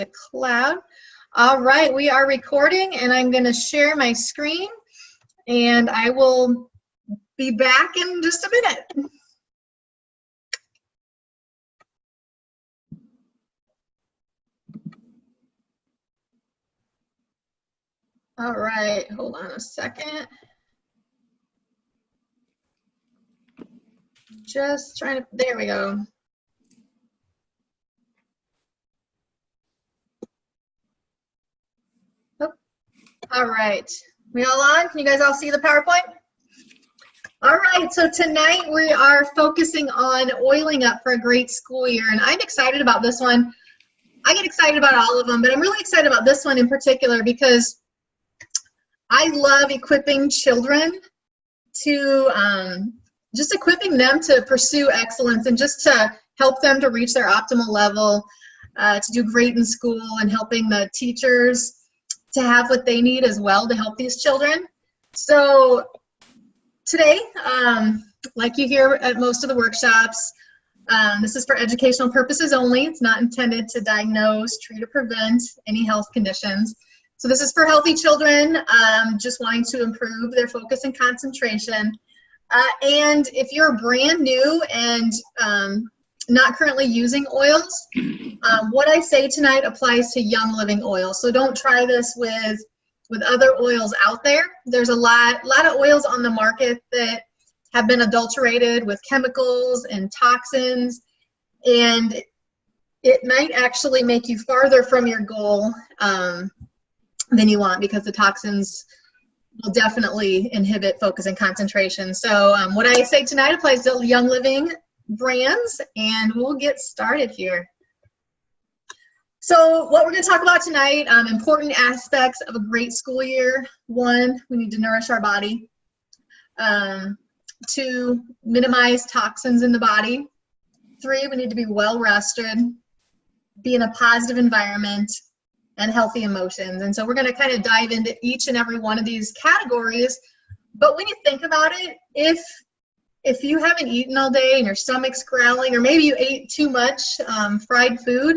the cloud. All right, we are recording and I'm going to share my screen and I will be back in just a minute. All right, hold on a second. Just trying to, there we go. Oh, all right, we all on? Can you guys all see the PowerPoint? All right, so tonight we are focusing on oiling up for a great school year, and I'm excited about this one. I get excited about all of them, but I'm really excited about this one in particular because I love equipping children to, just equipping them to pursue excellence and just to help them to reach their optimal level, to do great in school, and helping the teachers to have what they need as well to help these children. So today, like you hear at most of the workshops, this is for educational purposes only. It's not intended to diagnose, treat, or prevent any health conditions. So this is for healthy children just wanting to improve their focus and concentration. And if you're brand new and not currently using oils, what I say tonight applies to Young Living oil. So don't try this with other oils out there. There's a lot of oils on the market that have been adulterated with chemicals and toxins, and it might actually make you farther from your goal than you want, because the toxins will definitely inhibit focus and concentration. So what I say tonight applies to Young Living brands, and we'll get started here. So what we're going to talk about tonight, important aspects of a great school year. 1, we need to nourish our body. 2, minimize toxins in the body. 3, we need to be well rested, be in a positive environment, and healthy emotions. And so we're going to kind of dive into each and every one of these categories. But when you think about it, if you haven't eaten all day and your stomach's growling, or maybe you ate too much fried food,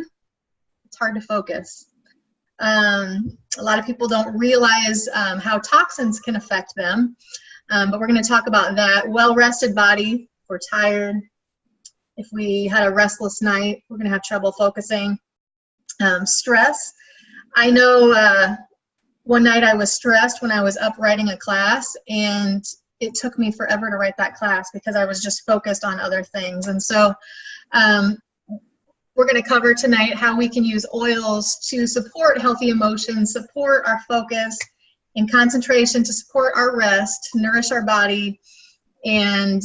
it's hard to focus. A lot of people don't realize how toxins can affect them, but we're going to talk about that. Well-rested body, if we're tired, if we had a restless night, we're going to have trouble focusing. Stress. I know one night I was stressed when I was up writing a class, and it took me forever to write that class because I was just focused on other things. And so we're going to cover tonight how we can use oils to support healthy emotions, support our focus and concentration, to support our rest, nourish our body, and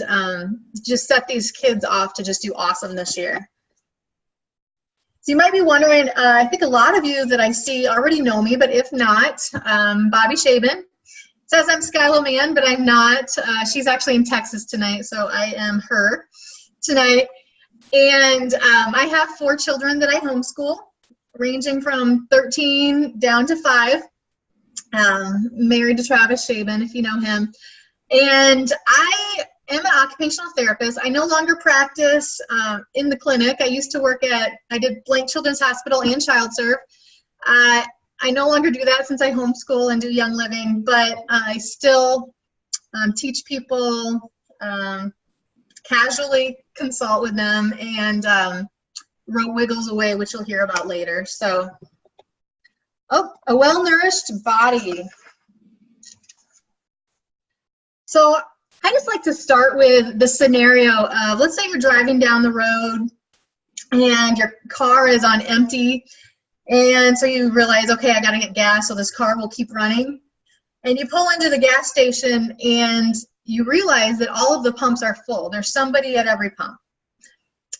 just set these kids off to just do awesome this year. So you might be wondering, I think a lot of you that I see already know me, but if not, Bobbi Schaben. It says I'm Skylo Man, but I'm not. She's actually in Texas tonight, so I am her tonight. And I have 4 children that I homeschool, ranging from 13 down to 5. Married to Travis Schaben, if you know him. And I am an occupational therapist. I no longer practice in the clinic. I used to work I did Blank Children's Hospital and Child Serve. I no longer do that since I homeschool and do Young Living, but I still teach people, casually consult with them, and wrote Wiggles Away, which you'll hear about later. So, a well-nourished body. So I just like to start with the scenario of, let's say you're driving down the road and your car is on empty, and so you realize, okay, I gotta get gas so this car will keep running. And you pull into the gas station and you realize that all of the pumps are full. There's somebody at every pump.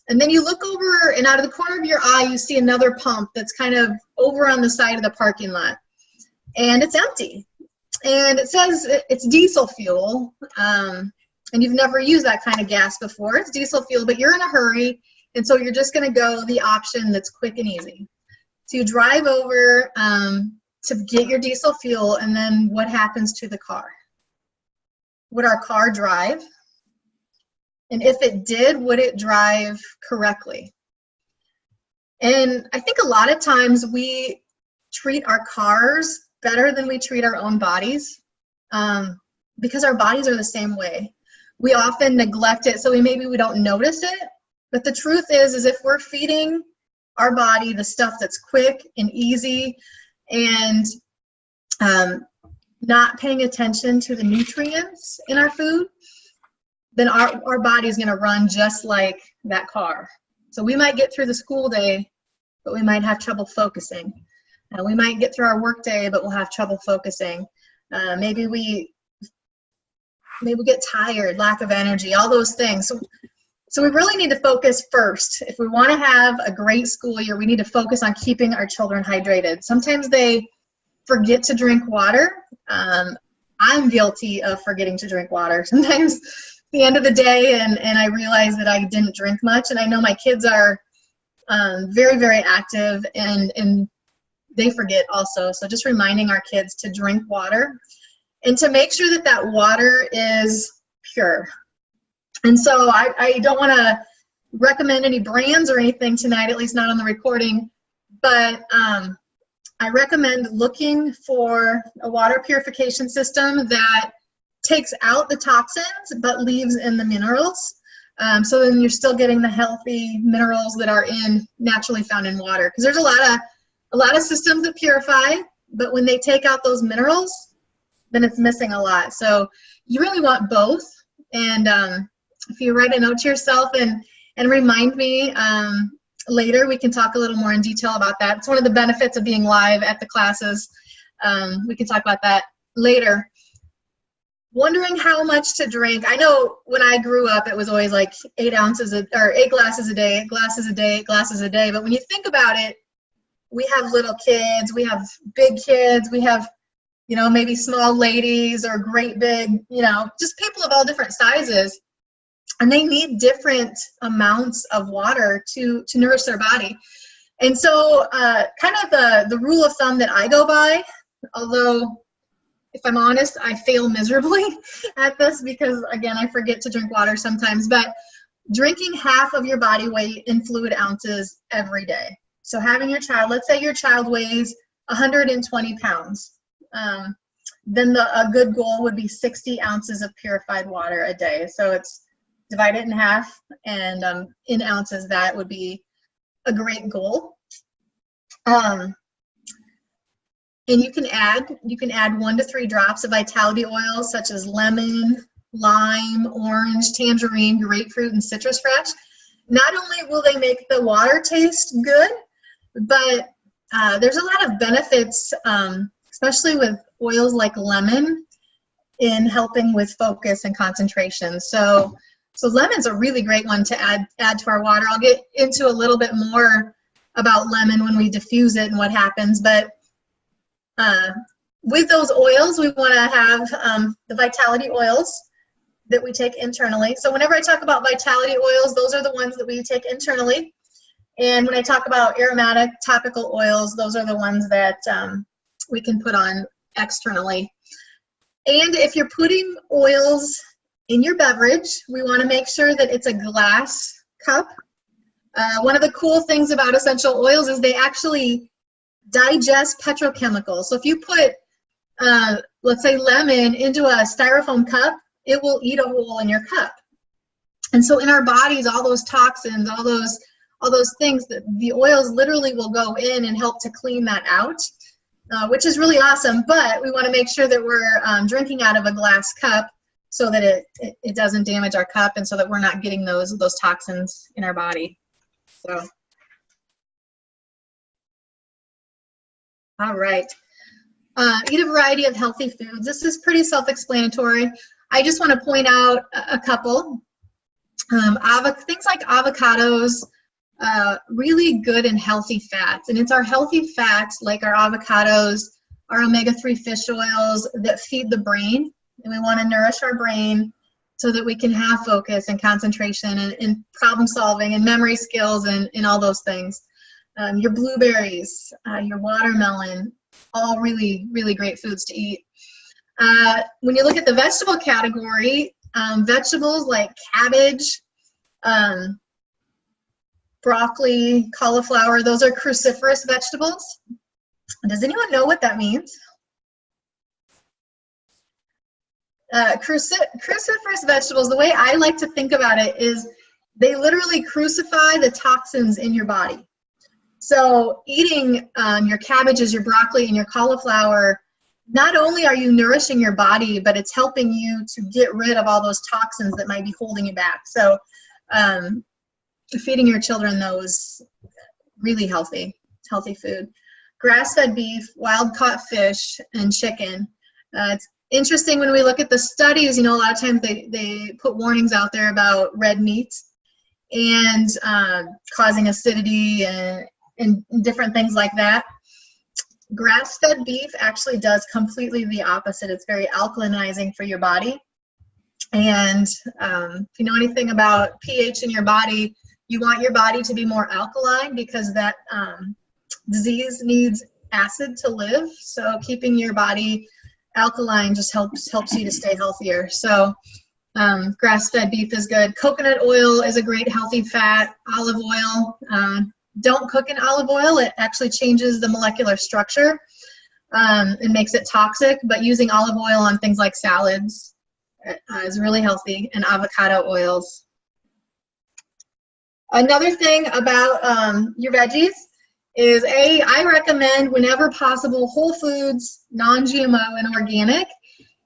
And then you look over, and out of the corner of your eye, you see another pump that's kind of over on the side of the parking lot, and it's empty. And it says it's diesel fuel, and you've never used that kind of gas before. It's diesel fuel, but you're in a hurry, and so you're just going to go the option that's quick and easy. So you drive over to get your diesel fuel, and then what happens to the car? Would our car drive? And if it did, would it drive correctly? And I think a lot of times we treat our cars better than we treat our own bodies, because our bodies are the same way. We often neglect it, so maybe we don't notice it. But the truth is if we're feeding our body the stuff that's quick and easy and not paying attention to the nutrients in our food, then our body is going to run just like that car. So we might get through the school day, but we might have trouble focusing. We might get through our work day, but we'll have trouble focusing. Maybe we get tired, lack of energy, all those things. So we really need to focus first. If we want to have a great school year, we need to focus on keeping our children hydrated. Sometimes they forget to drink water. I'm guilty of forgetting to drink water. Sometimes at the end of the day and I realize that I didn't drink much, and I know my kids are very, very active and they forget also. So just reminding our kids to drink water and to make sure that that water is pure. And so I don't want to recommend any brands or anything tonight, at least not on the recording, but I recommend looking for a water purification system that takes out the toxins but leaves in the minerals. So then you're still getting the healthy minerals that are naturally found in water. Because there's a lot of systems that purify, but when they take out those minerals, then it's missing a lot. So you really want both. And if you write a note to yourself and remind me later, we can talk a little more in detail about that. It's one of the benefits of being live at the classes. We can talk about that later. Wondering how much to drink. I know when I grew up, it was always like 8 glasses a day, 8 glasses a day, 8 glasses a day. But when you think about it, we have little kids, we have big kids, we have, maybe small ladies or great big, just people of all different sizes. And they need different amounts of water to nourish their body. And so kind of the rule of thumb that I go by, although if I'm honest, I fail miserably at this because, again, I forget to drink water sometimes, but drinking half of your body weight in fluid ounces every day. So having your child, let's say your child weighs 120 pounds, then a good goal would be 60 ounces of purified water a day. So it's divide it in half, and in ounces, that would be a great goal. And you can add 1 to 3 drops of vitality oils such as lemon, lime, orange, tangerine, grapefruit, and citrus fresh. Not only will they make the water taste good, but there's a lot of benefits, especially with oils like lemon, in helping with focus and concentration. So lemon's a really great one to add to our water. I'll get into a little bit more about lemon when we diffuse it and what happens, but with those oils, we want to have the vitality oils that we take internally. So whenever I talk about vitality oils, those are the ones that we take internally. And when I talk about aromatic topical oils, those are the ones that we can put on externally. And if you're putting oils in your beverage, we want to make sure that it's a glass cup. One of the cool things about essential oils is they actually digest petrochemicals. So if you put, let's say, lemon into a styrofoam cup, it will eat a hole in your cup. And so in our bodies, all those toxins, all those things, the oils literally will go in and help to clean that out, which is really awesome. But we want to make sure that we're drinking out of a glass cup so that it doesn't damage our cup, and so that we're not getting those toxins in our body. So, all right. Eat a variety of healthy foods. This is pretty self-explanatory. I just want to point out a couple. Things like avocados, really good and healthy fats. And it's our healthy fats, like our avocados, our omega-3 fish oils, that feed the brain. And we want to nourish our brain so that we can have focus and concentration and problem solving and memory skills and all those things. Your blueberries, your watermelon, all really, really great foods to eat. When you look at the vegetable category, vegetables like cabbage, broccoli, cauliflower. Those are cruciferous vegetables. Does anyone know what that means? Cruciferous vegetables, the way I like to think about it is they literally crucify the toxins in your body. So eating your cabbages, your broccoli, and your cauliflower, not only are you nourishing your body, but it's helping you to get rid of all those toxins that might be holding you back. So feeding your children those, really healthy food. Grass-fed beef, wild-caught fish, and chicken. It's interesting when we look at the studies, you know, a lot of times they put warnings out there about red meat and causing acidity and different things like that. Grass-fed beef actually does completely the opposite. It's very alkalinizing for your body. And if you know anything about pH in your body, you want your body to be more alkaline because that disease needs acid to live. So keeping your body alkaline just helps you to stay healthier. So grass-fed beef is good. Coconut oil is a great healthy fat. Olive oil. Don't cook in olive oil. It actually changes the molecular structure and makes it toxic. But using olive oil on things like salads is really healthy, and avocado oils. Another thing about your veggies is I recommend whenever possible whole foods, non-GMO, and organic.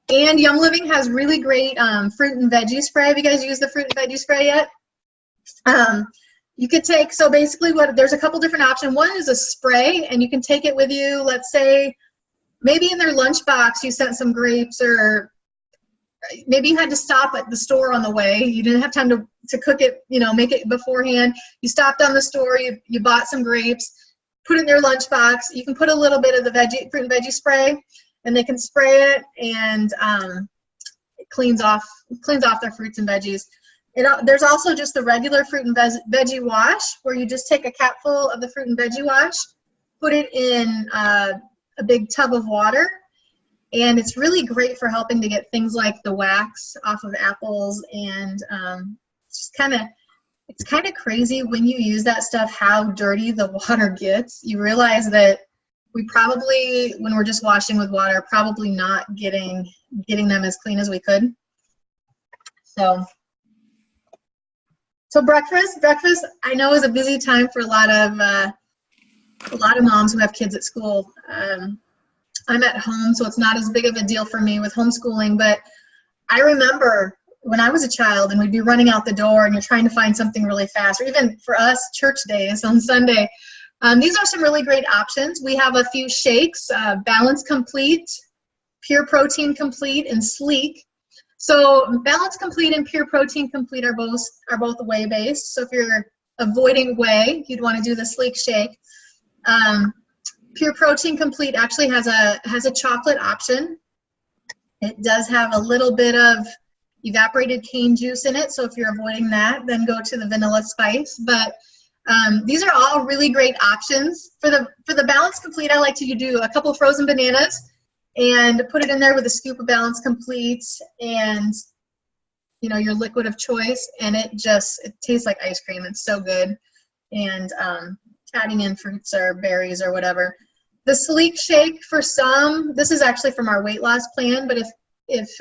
And Yum Living has really great fruit and veggie spray. Have you guys used the fruit and veggie spray yet? You could take, so basically there's a couple different options. One is a spray, and you can take it with you. Let's say maybe in their lunchbox you sent some grapes, or maybe you had to stop at the store on the way. You didn't have time to cook it, you know, make it beforehand. You stopped on the store, you bought some grapes, put it in their lunchbox. You can put a little bit of the fruit and veggie spray, and they can spray it, and it cleans off their fruits and veggies. There's also just the regular fruit and veggie wash, where you just take a capful of the fruit and veggie wash, put it in a big tub of water, and it's really great for helping to get things like the wax off of apples. And it's kind of crazy when you use that stuff how dirty the water gets. You realize that we probably, when we're just washing with water, probably not getting them as clean as we could. So breakfast I know is a busy time for a lot of moms who have kids at school. I'm at home, so it's not as big of a deal for me with homeschooling, but I remember when I was a child and we'd be running out the door and you're trying to find something really fast, or even for us, church days on Sunday. These are some really great options. We have a few shakes, Balance Complete, Pure Protein Complete, and Sleek. So Balance Complete and Pure Protein Complete are both whey-based. So if you're avoiding whey, you'd want to do the Sleek shake. Pure Protein Complete actually has a chocolate option. It does have a little bit of evaporated cane juice in it, so if you're avoiding that, then go to the vanilla spice. But these are all really great options. For the Balance Complete, I like to do a couple frozen bananas and put it in there with a scoop of Balance Complete and, you know, your liquid of choice, and it tastes like ice cream. It's so good. And adding in fruits or berries or whatever. The Sleek shake, for some, this is actually from our weight loss plan, but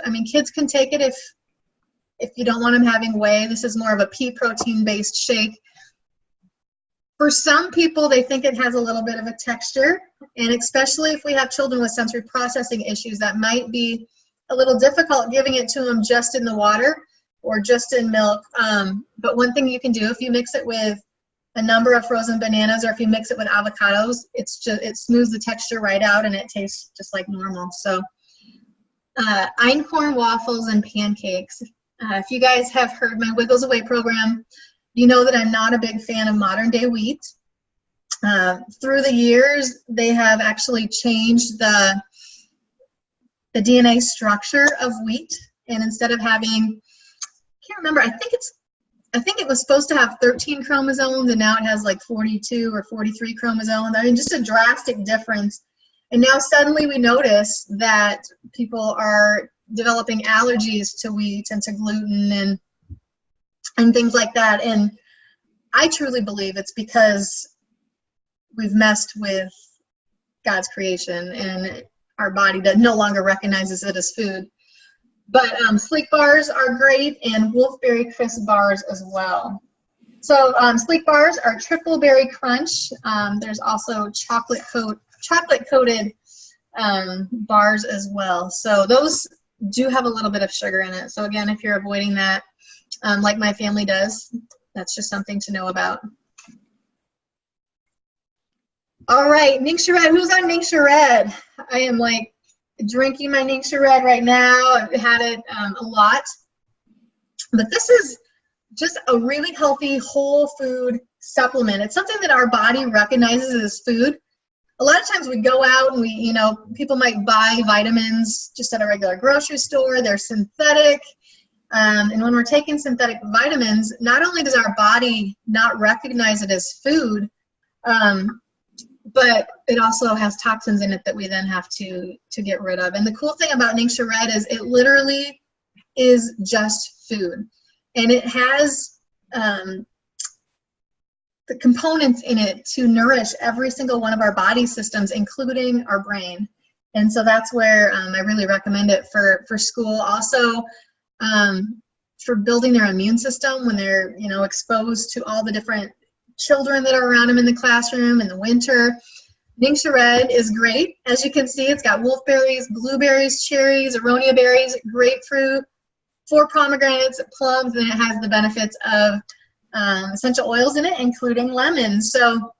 I mean, kids can take it if you don't want them having whey. This is more of a pea protein based shake. For some people, they think it has a little bit of a texture, and especially if we have children with sensory processing issues, that might be a little difficult giving it to them just in the water or just in milk. But one thing you can do, if you mix it with a number of frozen bananas, or if you mix it with avocados, it smooths the texture right out and it tastes just like normal. So einkorn waffles and pancakes. If you guys have heard my Wiggles Away program, you know that I'm not a big fan of modern day wheat. Through the years, they have actually changed the DNA structure of wheat, and instead of having, I can't remember, I think it was supposed to have 13 chromosomes, and now it has like 42 or 43 chromosomes. I mean, just a drastic difference. And now suddenly we notice that people are developing allergies to wheat and to gluten and things like that. And I truly believe it's because we've messed with God's creation and our body that no longer recognizes it as food. But Sleek bars are great, and Wolfberry Crisp bars as well. So Sleek bars are triple berry crunch. There's also chocolate coated bars as well. So those do have a little bit of sugar in it. So again, if you're avoiding that, like my family does, that's just something to know about. All right, NYX Red. Who's on NYX Red? I am like drinking my NYX Red right now. I've had it a lot. But this is just a really healthy whole food supplement. It's something that our body recognizes as food. A lot of times we go out and we, you know, people might buy vitamins just at a regular grocery store. They're synthetic. And when we're taking synthetic vitamins, not only does our body not recognize it as food, but it also has toxins in it that we then have to get rid of. And the cool thing about NYX Red is it literally is just food. And it has the components in it to nourish every single one of our body systems, including our brain. And so that's where I really recommend it for school. Also, for building their immune system when they're, you know, exposed to all the different children that are around them in the classroom in the winter. NYX Red is great. As you can see, it's got wolfberries, blueberries, cherries, aronia berries, grapefruit, 4 pomegranates, plums, and it has the benefits of essential oils in it, including lemons. So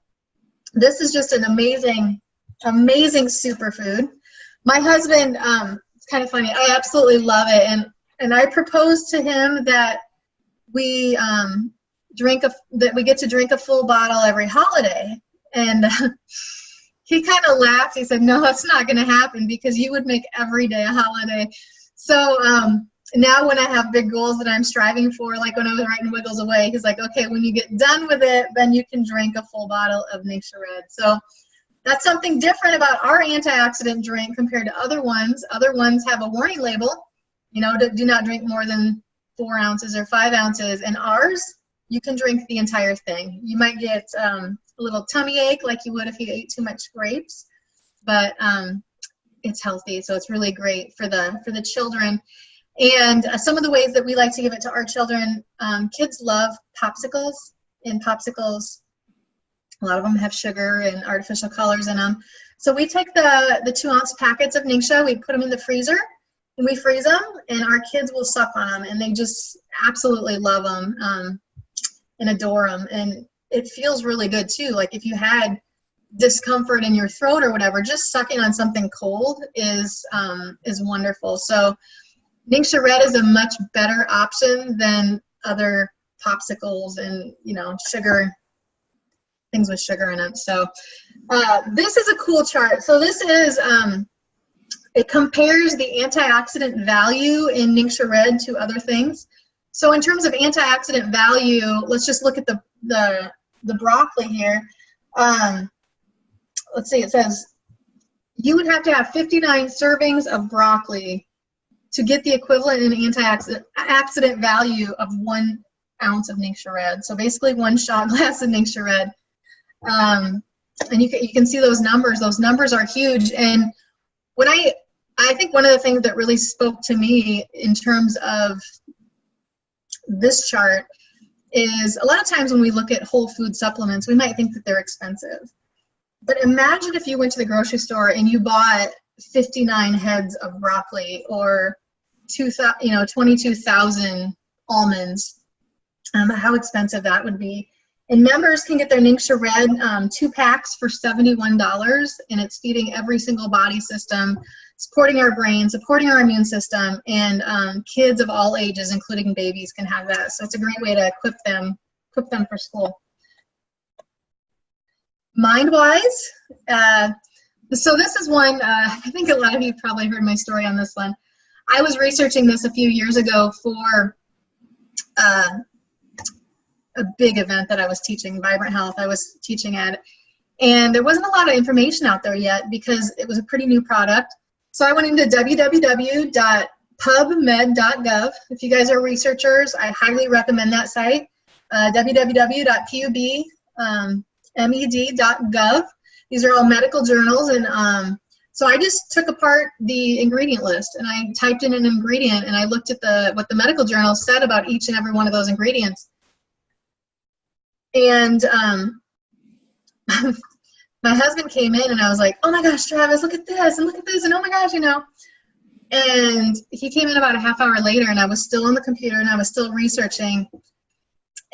this is just an amazing, amazing superfood. My husband, it's kind of funny, I absolutely love it, and I proposed to him that we get to drink a full bottle every holiday, and he kind of laughed. He said, "No, that's not going to happen because you would make every day a holiday." So now when I have big goals that I'm striving for, like when I was writing Wiggles Away, he's like, "Okay, when you get done with it, then you can drink a full bottle of NYX Red." So that's something different about our antioxidant drink compared to other ones. Other ones have a warning label, you know, do not drink more than 4 ounces or 5 ounces. And ours, you can drink the entire thing. You might get a little tummy ache like you would if you ate too much grapes, but it's healthy, so it's really great for the children. And some of the ways that we like to give it to our children, kids love popsicles, and popsicles, a lot of them have sugar and artificial colors in them. So we take the 2-ounce packets of NYX, we put them in the freezer, and we freeze them, and our kids will suck on them, and they just absolutely love them and adore them. And it feels really good too. Like if you had discomfort in your throat or whatever, just sucking on something cold is wonderful. So NYX Red is a much better option than other popsicles and, you know, sugar, things with sugar in them. So this is a cool chart. So this is, it compares the antioxidant value in NYX Red to other things. So in terms of antioxidant value, let's just look at the broccoli here. Let's see, it says you would have to have 59 servings of broccoli to get the equivalent in antioxidant value of 1 ounce of NYX Red. So basically 1 shot glass of NYX Red. And you can see those numbers. Those numbers are huge. And when I think one of the things that really spoke to me in terms of this chart is a lot of times when we look at whole food supplements, we might think that they're expensive. But imagine if you went to the grocery store and you bought 59 heads of broccoli or 22,000 almonds, how expensive that would be. And members can get their NYX Red 2 packs for $71, and it's feeding every single body system, supporting our brain, supporting our immune system, and kids of all ages, including babies, can have that. So it's a great way to equip them for school. Mind-wise, so this is one, I think a lot of you probably heard my story on this one. I was researching this a few years ago for a big event that I was teaching, Vibrant Health, I was teaching at, and there wasn't a lot of information out there yet because it was a pretty new product. So I went into www.pubmed.gov. If you guys are researchers, I highly recommend that site. www.pubmed.gov. These are all medical journals, and so I just took apart the ingredient list and I typed in an ingredient and I looked at what the medical journal said about each and every one of those ingredients. And my husband came in and I was like, oh my gosh, Travis, look at this and look at this and oh my gosh, you know. And he came in about a half hour later and I was still on the computer and I was still researching.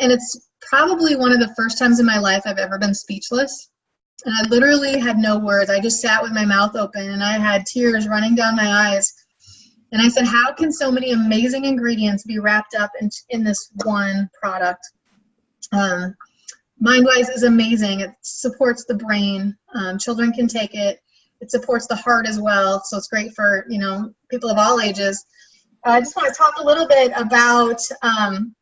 And it's probably one of the first times in my life I've ever been speechless. And I literally had no words. I just sat with my mouth open and I had tears running down my eyes. And I said, how can so many amazing ingredients be wrapped up in this one product? MindWise is amazing. It supports the brain. Children can take it. It supports the heart as well. So it's great for, you know, people of all ages. I just want to talk a little bit about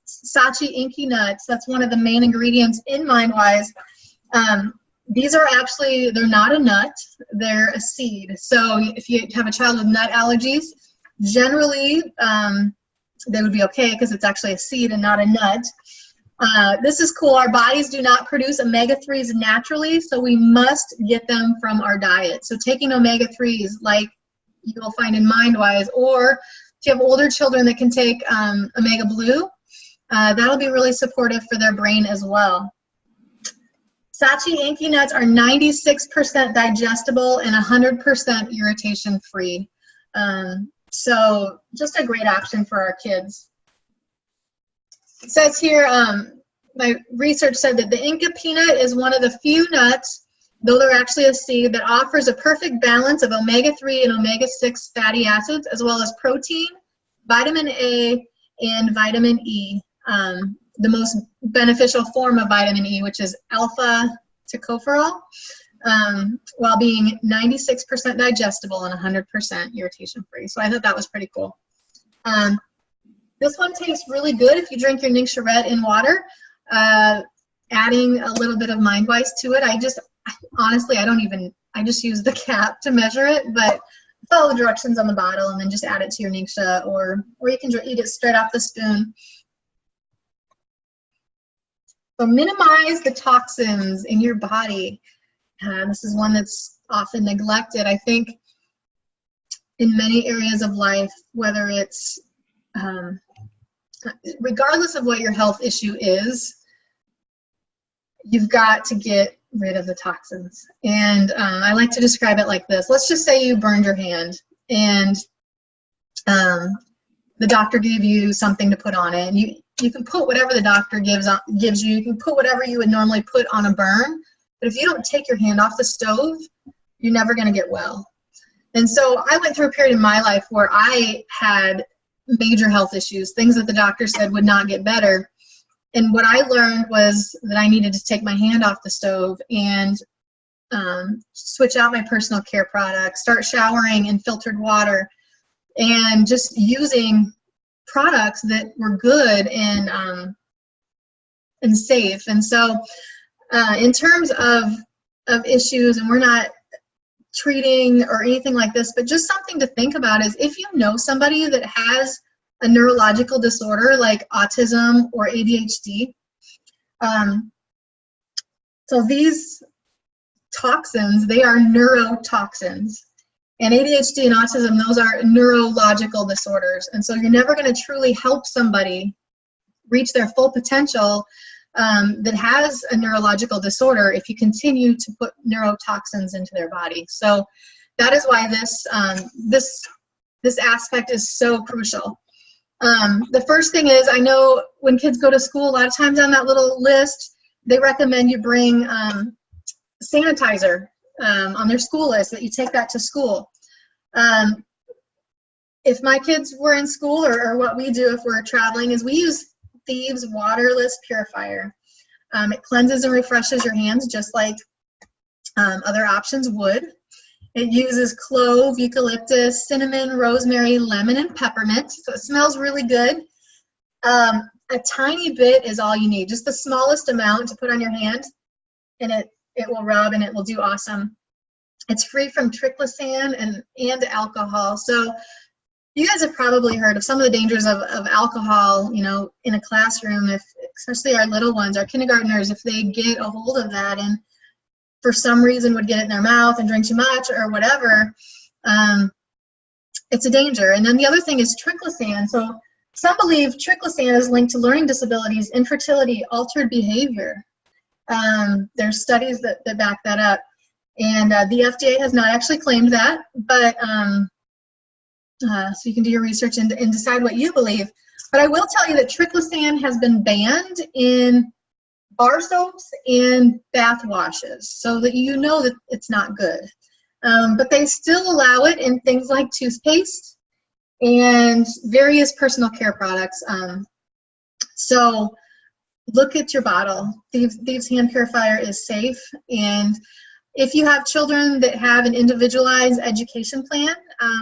Sachi Inky Nuts. That's one of the main ingredients in MindWise. These are actually, they're not a nut, they're a seed. So if you have a child with nut allergies, generally they would be okay because it's actually a seed and not a nut. This is cool. Our bodies do not produce omega-3s naturally, so we must get them from our diet. So taking omega-3s like you will find in MindWise, or if you have older children that can take Omega Blue, that'll be really supportive for their brain as well. Sachi Inky Nuts are 96% digestible and 100% irritation free. So just a great option for our kids. It says here, my research said that the Inca peanut is one of the few nuts, though they're actually a seed, that offers a perfect balance of omega-3 and omega-6 fatty acids, as well as protein, vitamin A, and vitamin E. The most beneficial form of vitamin E, which is alpha tocopherol, while being 96% digestible and 100% irritation free. So I thought that was pretty cool. This one tastes really good if you drink your NYX Red in water. Adding a little bit of MindWise to it. Honestly, I just use the cap to measure it, but follow the directions on the bottle and then just add it to your NYX, or you can eat it straight off the spoon. So minimize the toxins in your body. This is one that's often neglected. I think in many areas of life, whether it's, regardless of what your health issue is, you've got to get rid of the toxins. And I like to describe it like this. Let's just say you burned your hand and the doctor gave you something to put on it. And you can put whatever the doctor gives you. You can put whatever you would normally put on a burn. But if you don't take your hand off the stove, you're never going to get well. And so I went through a period in my life where I had major health issues, things that the doctor said would not get better. And what I learned was that I needed to take my hand off the stove and switch out my personal care products, start showering in filtered water, and just using products that were good and safe. And so in terms of issues, and we're not treating or anything like this, but just something to think about is if you know somebody that has a neurological disorder like autism or ADHD, so these toxins, they are neurotoxins. And ADHD and autism, those are neurological disorders. And so you're never going to truly help somebody reach their full potential that has a neurological disorder if you continue to put neurotoxins into their body. So that is why this aspect is so crucial. The first thing is, I know when kids go to school, a lot of times on that little list, they recommend you bring sanitizer on their school list, that you take that to school. If my kids were in school, or what we do if we're traveling, is we use Thieves waterless purifier. It cleanses and refreshes your hands just like other options would. It uses clove, eucalyptus, cinnamon, rosemary, lemon, and peppermint, so it smells really good. A tiny bit is all you need, just the smallest amount to put on your hand, and it will rub and it will do awesome. It's free from triclosan and alcohol, so you guys have probably heard of some of the dangers of alcohol, you know, in a classroom, if especially our little ones, our kindergartners, if they get a hold of that and for some reason would get it in their mouth and drink too much or whatever, it's a danger. And then the other thing is triclosan. So some believe triclosan is linked to learning disabilities, infertility, altered behavior. There's studies that back that up. And the FDA has not actually claimed that, but so you can do your research and decide what you believe. But I will tell you that triclosan has been banned in bar soaps and bath washes, so that you know that it's not good. But they still allow it in things like toothpaste and various personal care products. So look at your bottle. Thieves hand purifier is safe, and if you have children that have an individualized education plan,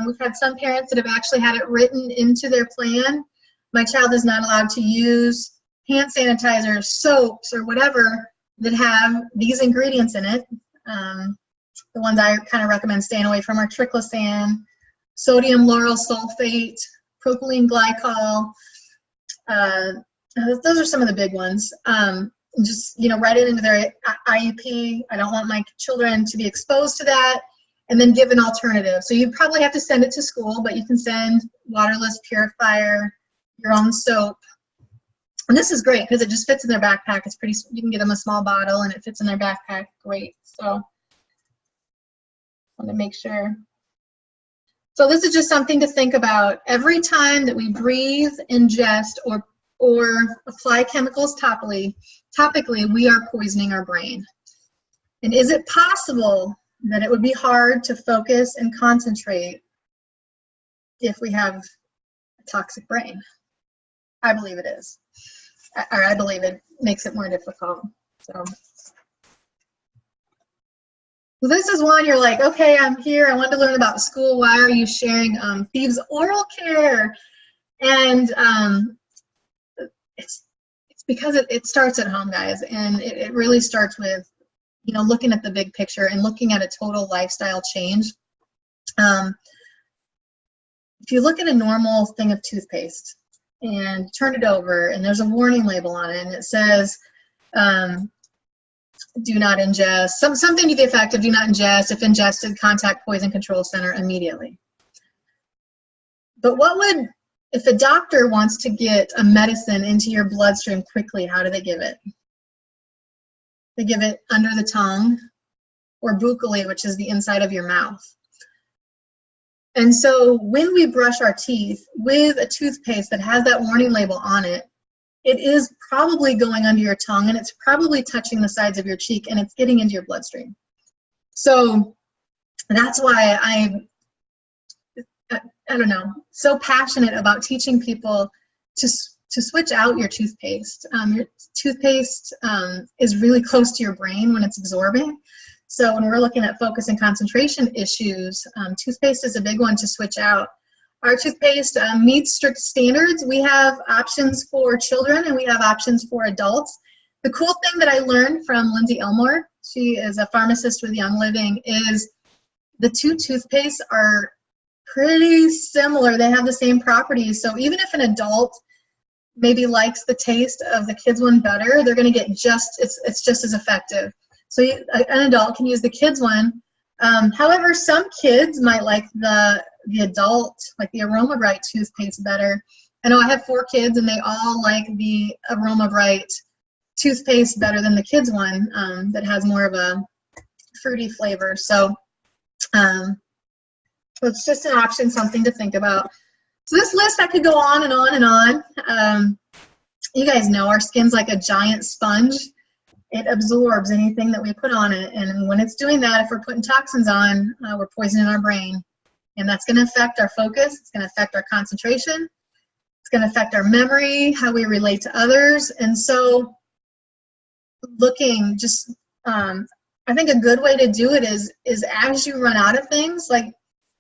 we've had some parents that have actually had it written into their plan. My child is not allowed to use hand sanitizer, soaps, or whatever that have these ingredients in it. The ones I kind of recommend staying away from are triclosan, sodium lauryl sulfate, propylene glycol. Those are some of the big ones. Just, you know, write it into their IEP. I don't want my children to be exposed to that, and then give an alternative. So you probably have to send it to school, but you can send waterless purifier, your own soap. And this is great because it just fits in their backpack. It's pretty, you can get them a small bottle and it fits in their backpack. Great. So I want to make sure. So this is just something to think about. Every time that we breathe, ingest, or apply chemicals topically, we are poisoning our brain. And is it possible that it would be hard to focus and concentrate if we have a toxic brain? I believe it is. Or I believe it makes it more difficult. So this is one you're like, okay, I'm here. I wanted to learn about school. Why are you sharing Thieves oral care? And it's because it starts at home, guys, and it really starts with, you know, looking at the big picture and looking at a total lifestyle change. If you look at a normal thing of toothpaste and turn it over, and there's a warning label on it, and it says, do not ingest, something to the effect of do not ingest, if ingested, contact Poison Control Center immediately. But what would, if a doctor wants to get a medicine into your bloodstream quickly, how do they give it? They give it under the tongue, or buccally, which is the inside of your mouth. And so when we brush our teeth with a toothpaste that has that warning label on it, it is probably going under your tongue, and it's probably touching the sides of your cheek, and it's getting into your bloodstream. So that's why I don't know, so passionate about teaching people to switch out your toothpaste. Your toothpaste is really close to your brain when it's absorbing. So when we're looking at focus and concentration issues, toothpaste is a big one to switch out. Our toothpaste meets strict standards. We have options for children and we have options for adults. The cool thing that I learned from Lindsay Elmore, she is a pharmacist with Young Living, is the two toothpastes are pretty similar. They have the same properties. So even if an adult maybe likes the taste of the kids one better, they're going to get it's just as effective. So an adult can use the kids one. However, some kids might like the adult, like the Aroma Bright toothpaste better. I know I have 4 kids and they all like the Aroma Bright toothpaste better than the kids one that has more of a fruity flavor. So it's just an option, something to think about. So this list, I could go on and on and on. You guys know our skin's like a giant sponge. It absorbs anything that we put on it, and when it's doing that, if we're putting toxins on, we're poisoning our brain, and that's going to affect our focus. It's going to affect our concentration. It's going to affect our memory, how we relate to others. And so looking, just I think a good way to do it is as you run out of things, like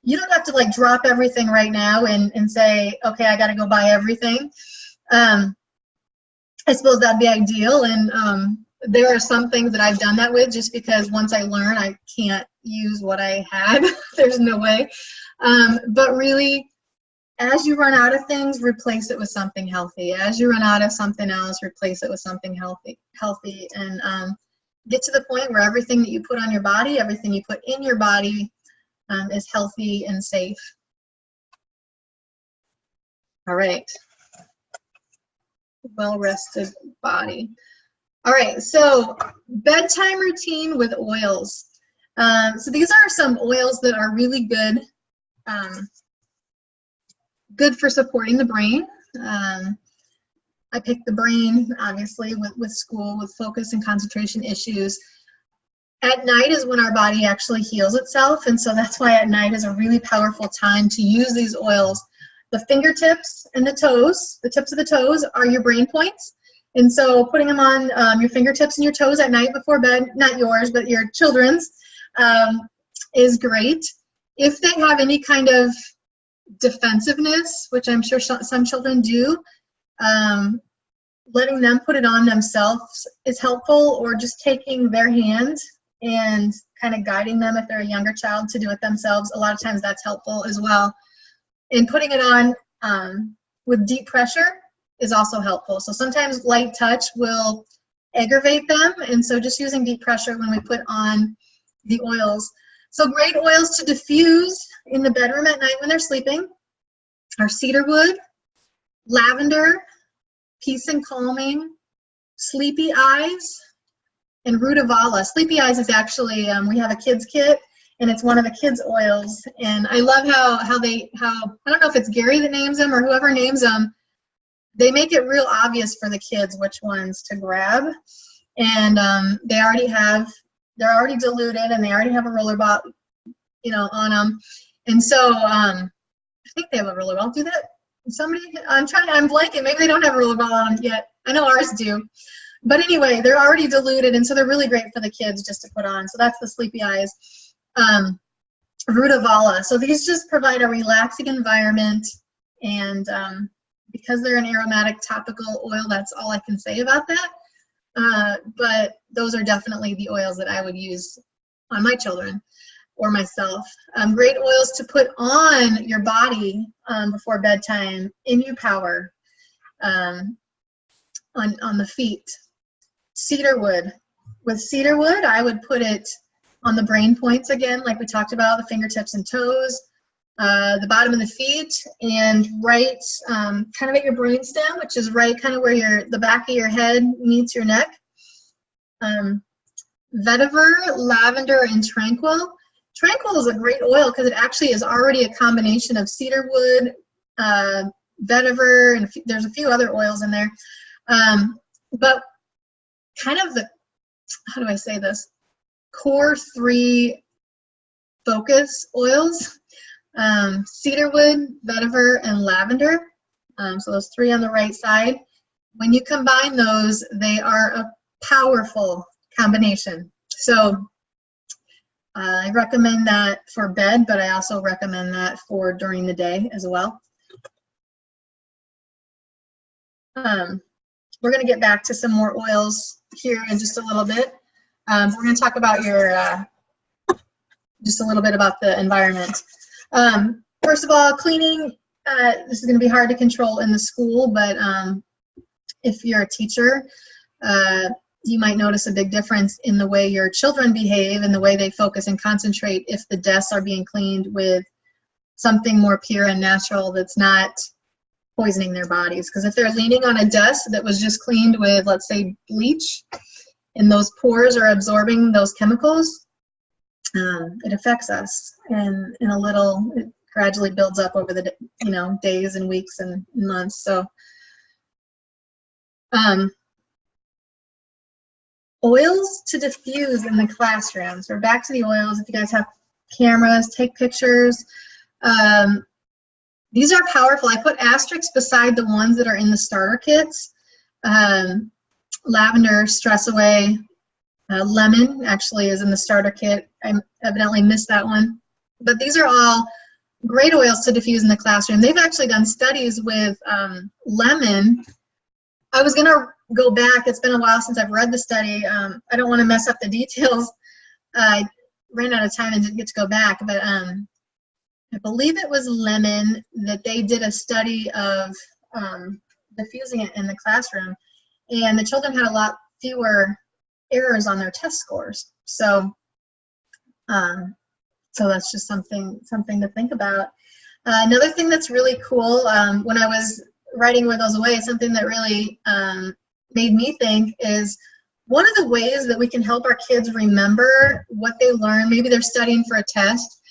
you don't have to like drop everything right now and say, okay, I got to go buy everything. I suppose that'd be ideal, and there are some things that I've done that with just because once I learn, I can't use what I had. There's no way. But really, as you run out of things, replace it with something healthy. As you run out of something else, replace it with something healthy, and get to the point where everything that you put on your body, everything you put in your body is healthy and safe. All right. Well-rested body. All right, so bedtime routine with oils. So these are some oils that are really good, good for supporting the brain. I picked the brain, obviously, with school, with focus and concentration issues. At night is when our body actually heals itself, and so that's why at night is a really powerful time to use these oils. The fingertips and the toes, the tips of the toes are your brain points. And so putting them on your fingertips and your toes at night before bed, not yours, but your children's, is great. If they have any kind of defensiveness, which I'm sure some children do, letting them put it on themselves is helpful, or just taking their hand and kind of guiding them if they're a younger child to do it themselves. A lot of times that's helpful as well. And putting it on with deep pressure is also helpful. So sometimes light touch will aggravate them, and so just using deep pressure when we put on the oils. So great oils to diffuse in the bedroom at night when they're sleeping are cedarwood, lavender, peace and calming, sleepy eyes, and rutavala. Sleepy eyes is actually, we have a kids kit, and it's one of the kids oils, and I love how I don't know if it's Gary that names them or whoever names them, they make it real obvious for the kids which ones to grab, and they're already diluted, and they already have a roller ball, you know, on them, and so I think they have a roller ball. Do that? Somebody? I'm blanking. Maybe they don't have a roller ball on them yet. I know ours do, but anyway, they're already diluted, and so they're really great for the kids just to put on. So that's the sleepy eyes. Rutavala. So these just provide a relaxing environment, and because they're an aromatic topical oil, that's all I can say about that. But those are definitely the oils that I would use on my children or myself. Great oils to put on your body before bedtime. Inu Power on the feet. Cedarwood. With cedarwood, I would put it on the brain points again, like we talked about, the fingertips and toes, the bottom of the feet, and right kind of at your brainstem, which is right kind of where the back of your head meets your neck. Vetiver, lavender, and tranquil. Tranquil is a great oil because it actually is already a combination of cedarwood, vetiver, and there's a few other oils in there. But kind of the, how do I say this? Core 3 focus oils, cedarwood, vetiver, and lavender. So those 3 on the right side. When you combine those, they are a powerful combination. So I recommend that for bed, but I also recommend that for during the day as well. We're going to get back to some more oils here in just a little bit. We're going to talk about just a little bit about the environment. First of all, cleaning, this is going to be hard to control in the school, but if you're a teacher, you might notice a big difference in the way your children behave and the way they focus and concentrate if the desks are being cleaned with something more pure and natural that's not poisoning their bodies. Because if they're leaning on a desk that was just cleaned with, let's say, bleach, and those pores are absorbing those chemicals, it affects us, and in a little, it gradually builds up over the days and weeks and months. So oils to diffuse in the classrooms. We're back to the oils. If you guys have cameras, take pictures. These are powerful. I put asterisks beside the ones that are in the starter kits. Lavender, Stress Away, lemon actually is in the starter kit. I evidently missed that one. But these are all great oils to diffuse in the classroom. They've actually done studies with lemon. I was going to go back. It's been a while since I've read the study. I don't want to mess up the details. I ran out of time and didn't get to go back. But I I believe it was lemon, that they did a study of diffusing it in the classroom, and the children had a lot fewer errors on their test scores. So, so that's just something to think about. Another thing that's really cool, when I was writing Where Those Away, something that really made me think is one of the ways that we can help our kids remember what they learn, maybe they're studying for a test,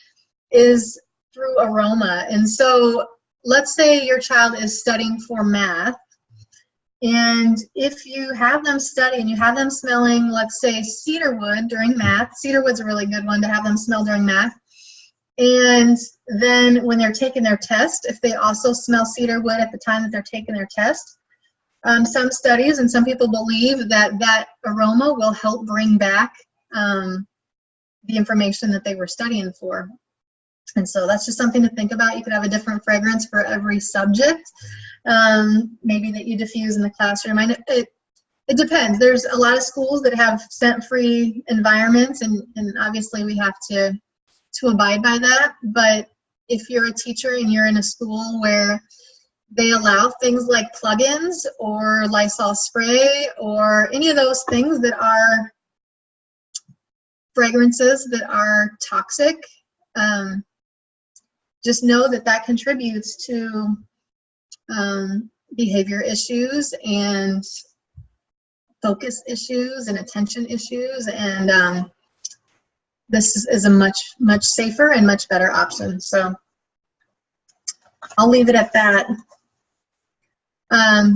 is through aroma. And so let's say your child is studying for math, and if you have them study and you have them smelling, let's say, cedarwood during math, cedarwood's a really good one to have them smell during math. And then when they're taking their test, if they also smell cedarwood at the time that they're taking their test, some studies and some people believe that that aroma will help bring back the information that they were studying for. And so that's just something to think about. You could have a different fragrance for every subject, maybe that you diffuse in the classroom. I know it depends. There's a lot of schools that have scent-free environments, and obviously we have to abide by that. But if you're a teacher and you're in a school where they allow things like plugins or Lysol spray or any of those things that are fragrances that are toxic, just know that that contributes to behavior issues and focus issues and attention issues, and this is a much safer and much better option. So I'll leave it at that.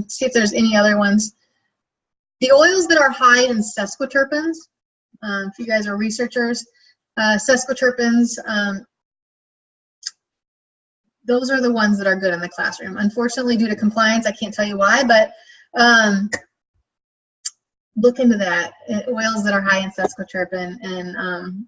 See if there's any other ones. The oils that are high in sesquiterpenes, if you guys are researchers, sesquiterpenes, those are the ones that are good in the classroom. Unfortunately, due to compliance, I can't tell you why, but look into that, oils that are high in sesquiterpene. And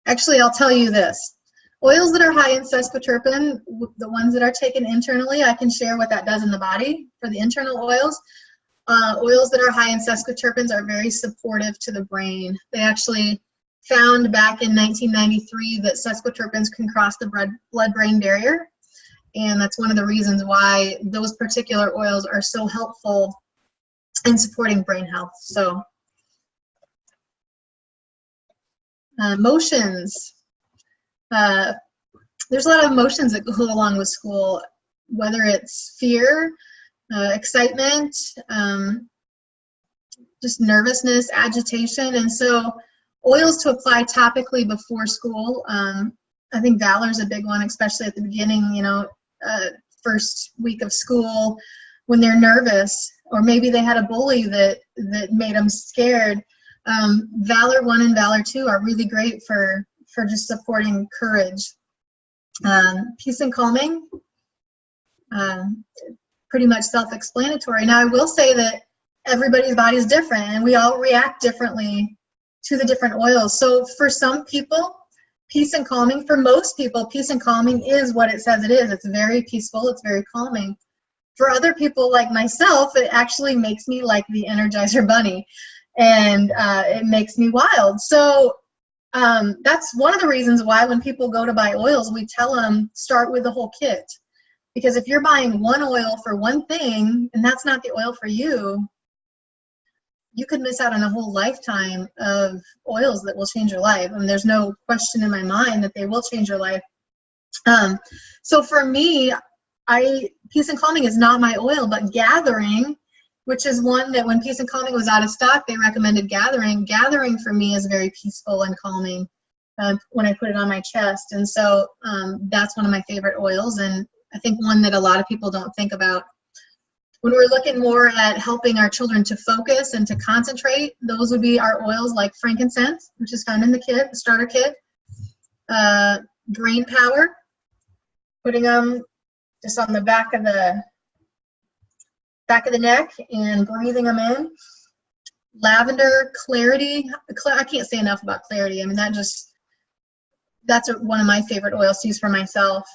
actually, I'll tell you this. Oils that are high in sesquiterpene, the ones that are taken internally, I can share what that does in the body for the internal oils. Oils that are high in sesquiterpenes are very supportive to the brain. They actually found back in 1993 that sesquiterpenes can cross the blood-brain barrier, and that's one of the reasons why those particular oils are so helpful in supporting brain health. So, emotions. There's a lot of emotions that go along with school, whether it's fear, excitement, just nervousness, agitation, and so oils to apply topically before school. I think Valor's a big one, especially at the beginning, you know, first week of school when they're nervous, or maybe they had a bully that made them scared. Valor 1 and Valor 2 are really great for just supporting courage. Peace and calming, pretty much self-explanatory. Now I will say that everybody's body is different and we all react differently to the different oils. So for some people, peace and calming, for most people, peace and calming is what it says it is. It's very peaceful, it's very calming. For other people like myself, it actually makes me like the Energizer Bunny, and it makes me wild. So that's one of the reasons why when people go to buy oils, we tell them start with the whole kit. Because if you're buying one oil for one thing, and that's not the oil for you, you could miss out on a whole lifetime of oils that will change your life. And there's no question in my mind that they will change your life. So for me, Peace and Calming is not my oil, but Gathering, which is one that when Peace and Calming was out of stock, they recommended Gathering. Gathering for me is very peaceful and calming when I put it on my chest. And so that's one of my favorite oils, and I think one that a lot of people don't think about. When we're looking more at helping our children to focus and to concentrate, those would be our oils like frankincense, which is found in the kit, the starter kit. Brain Power, putting them just on the back of the neck and breathing them in. Lavender, Clarity. I can't say enough about Clarity. I mean, that's one of my favorite oils to use for myself.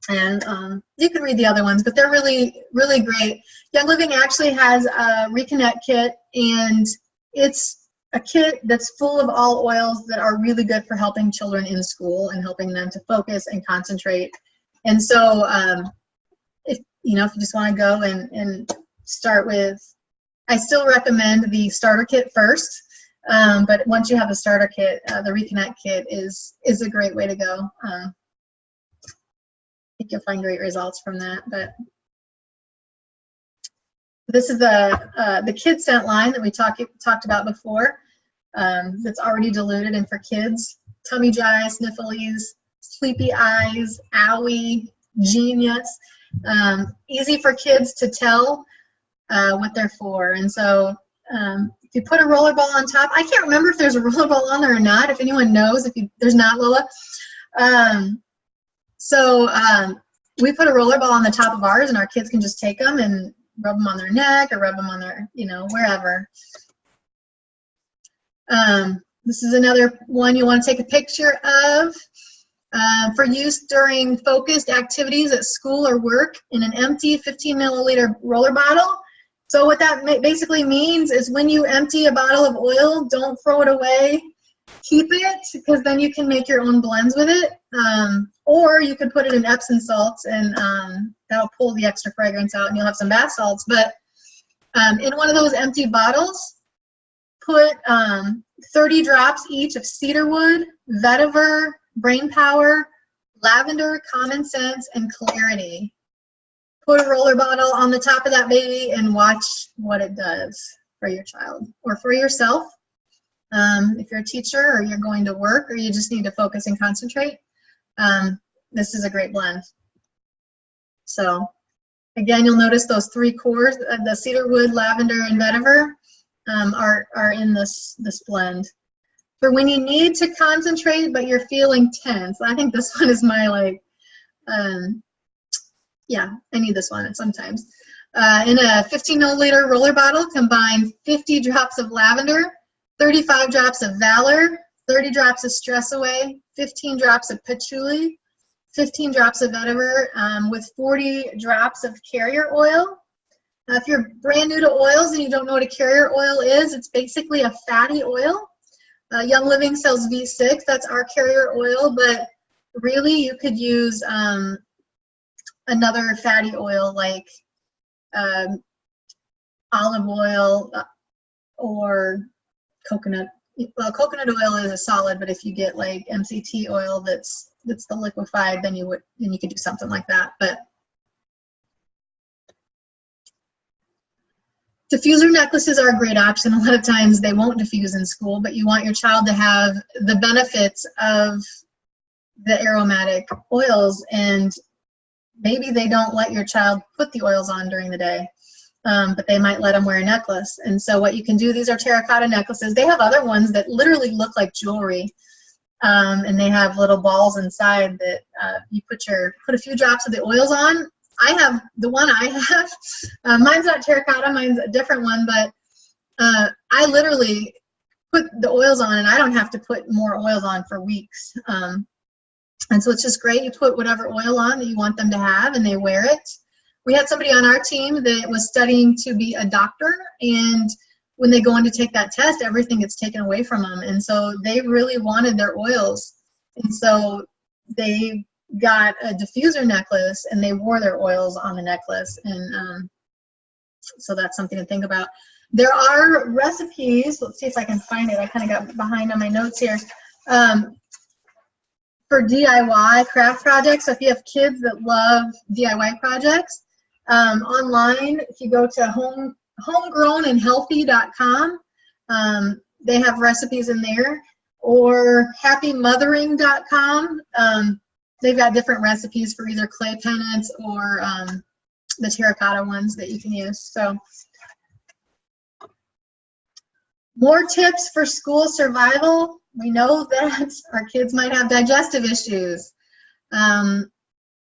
And you can read the other ones, but they're really, really great. Young Living actually has a Reconnect kit, and it's a kit that's full of all oils that are really good for helping children in school and helping them to focus and concentrate. And so if you just want to go and start with, I still recommend the starter kit first, but once you have the starter kit, the Reconnect kit is a great way to go. I think you'll find great results from that. But this is the kid scent line that we talked about before. That's already diluted, and for kids, tummy dry, snifflies, sleepy eyes, owie, genius. Easy for kids to tell what they're for. And so if you put a roller ball on top, I can't remember if there's a roller ball on there or not. If anyone knows, there's not, Lola. We put a roller ball on the top of ours, and our kids can just take them and rub them on their neck or rub them on their, wherever. This is another one you want to take a picture of for use during focused activities at school or work in an empty 15 milliliter roller bottle. So what that basically means is when you empty a bottle of oil, don't throw it away. Keep it, because then you can make your own blends with it. Or you could put it in Epsom salts, and that'll pull the extra fragrance out, and you'll have some bath salts. But in one of those empty bottles, put 30 drops each of cedarwood, vetiver, brain power, lavender, common sense, and clarity. Put a roller bottle on the top of that baby and watch what it does for your child or for yourself. If you're a teacher or you're going to work or you just need to focus and concentrate, this is a great blend. So again, you'll notice those three cores, the cedarwood, lavender, and vetiver, are in this blend. For when you need to concentrate but you're feeling tense, I think this one is my yeah, I need this one sometimes. In a 15 milliliter roller bottle, combine 50 drops of lavender, 35 drops of Valor, 30 drops of Stress Away, 15 drops of Patchouli, 15 drops of vetiver, with 40 drops of carrier oil. If you're brand new to oils and you don't know what a carrier oil is, it's basically a fatty oil. Young Living sells V6, that's our carrier oil, but really you could use another fatty oil like olive oil or coconut. Well, coconut oil is a solid, but if you get like MCT oil that's the liquefied, then you could do something like that. But diffuser necklaces are a great option. A lot of times they won't diffuse in school, but you want your child to have the benefits of the aromatic oils, and maybe they don't let your child put the oils on during the day, but they might let them wear a necklace. And so what you can do, these are terracotta necklaces. They have other ones that literally look like jewelry, and they have little balls inside that you put a few drops of the oils on. I have the one I have. Mine's not terracotta, mine's a different one, but I literally put the oils on and I don't have to put more oils on for weeks. And so it's just great. You put whatever oil on that you want them to have and they wear it. We had somebody on our team that was studying to be a doctor, and when they go in to take that test, everything gets taken away from them. And so they really wanted their oils. And so they got a diffuser necklace and they wore their oils on the necklace. And so that's something to think about. There are recipes. Let's see if I can find it. I kind of got behind on my notes here. For DIY craft projects, so if you have kids that love DIY projects, online, if you go to homegrownandhealthy.com, they have recipes in there, or happymothering.com. They've got different recipes for either clay pennants or the terracotta ones that you can use. So, more tips for school survival. We know that our kids might have digestive issues. I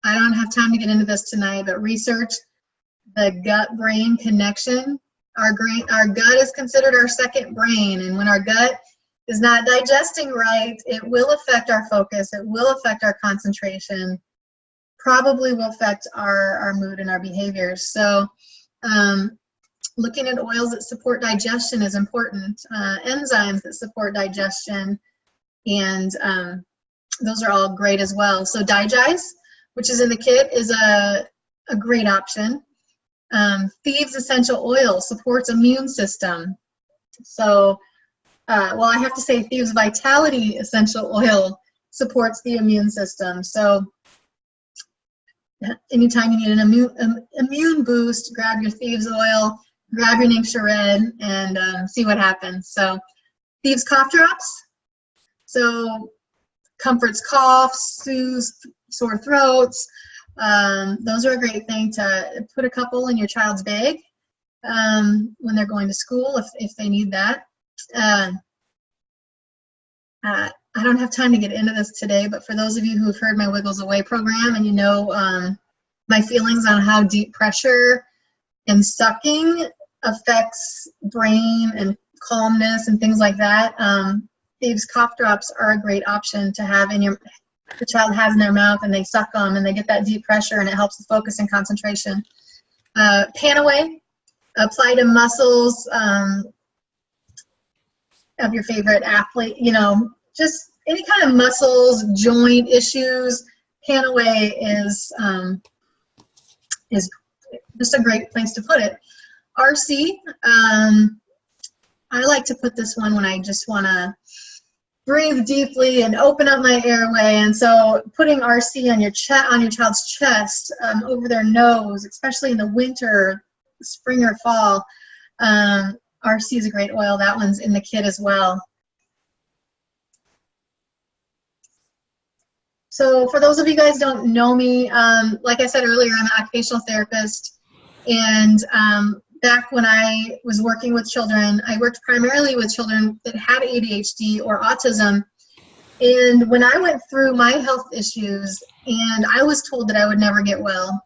don't have time to get into this tonight, but research the gut-brain connection. Our gut is considered our second brain, and when our gut is not digesting right, it will affect our focus, it will affect our concentration, probably will affect our mood and our behaviors. So Looking at oils that support digestion is important. Enzymes that support digestion, and those are all great as well. So Digest, which is in the kit, is a great option. Thieves Essential Oil supports immune system. So, well, I have to say Thieves Vitality Essential Oil supports the immune system. So anytime you need an immune boost, grab your Thieves oil, grab your NYX Red, and see what happens. So Thieves Cough Drops. So comforts coughs, soothes sore throats. Those are a great thing to put a couple in your child's bag when they're going to school if they need that. I don't have time to get into this today, but for those of you who've heard my Wiggles Away program and you know my feelings on how deep pressure and sucking affects brain and calmness and things like that, Thieves Cough Drops are a great option to have in the child has in their mouth, and they suck them and they get that deep pressure, and it helps with focus and concentration. Panaway, apply to muscles of your favorite athlete, you know, just any kind of muscles, joint issues. Panaway is just a great place to put it. RC, I like to put this one when I just want to breathe deeply and open up my airway, and so putting RC on your child's chest, over their nose, especially in the winter, spring or fall. RC is a great oil. That one's in the kit as well. So for those of you guys who don't know me, like I said earlier, I'm an occupational therapist, and back when I was working with children, I worked primarily with children that had ADHD or autism. And when I went through my health issues, and I was told that I would never get well,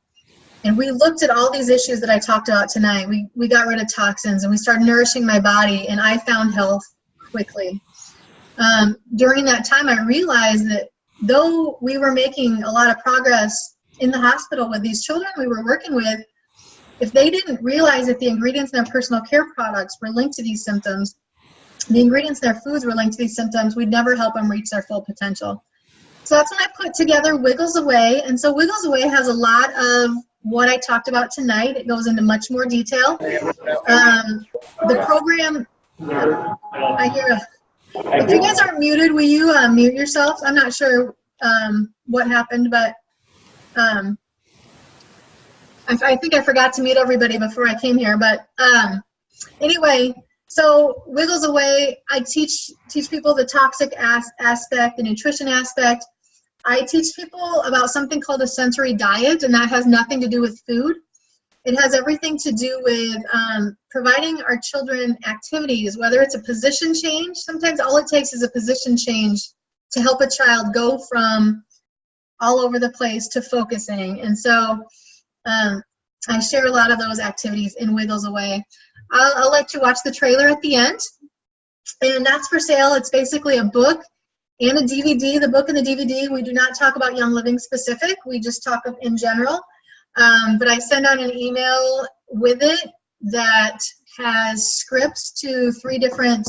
and we looked at all these issues that I talked about tonight. We got rid of toxins, and we started nourishing my body, and I found health quickly. During that time, I realized that though we were making a lot of progress in the hospital with these children we were working with, if they didn't realize that the ingredients in their personal care products were linked to these symptoms, the ingredients in their foods were linked to these symptoms, we'd never help them reach their full potential. So that's when I put together Wiggles Away. And so Wiggles Away has a lot of what I talked about tonight. It goes into much more detail. The program, I hear, if you guys aren't muted, will you mute yourselves? I'm not sure what happened, but I think I forgot to mute everybody before I came here, but anyway, so Wiggles Away, I teach people the toxic aspect, the nutrition aspect. I teach people about something called a sensory diet, and that has nothing to do with food. It has everything to do with providing our children activities, whether it's a position change. Sometimes all it takes is a position change to help a child go from all over the place to focusing. And so I share a lot of those activities in Wiggles Away. I'll let you watch the trailer at the end, and that's for sale. It's basically a book and a DVD. The book and the DVD, we do not talk about Young Living specific. We just talk in general. But I send out an email with it that has scripts to 3 different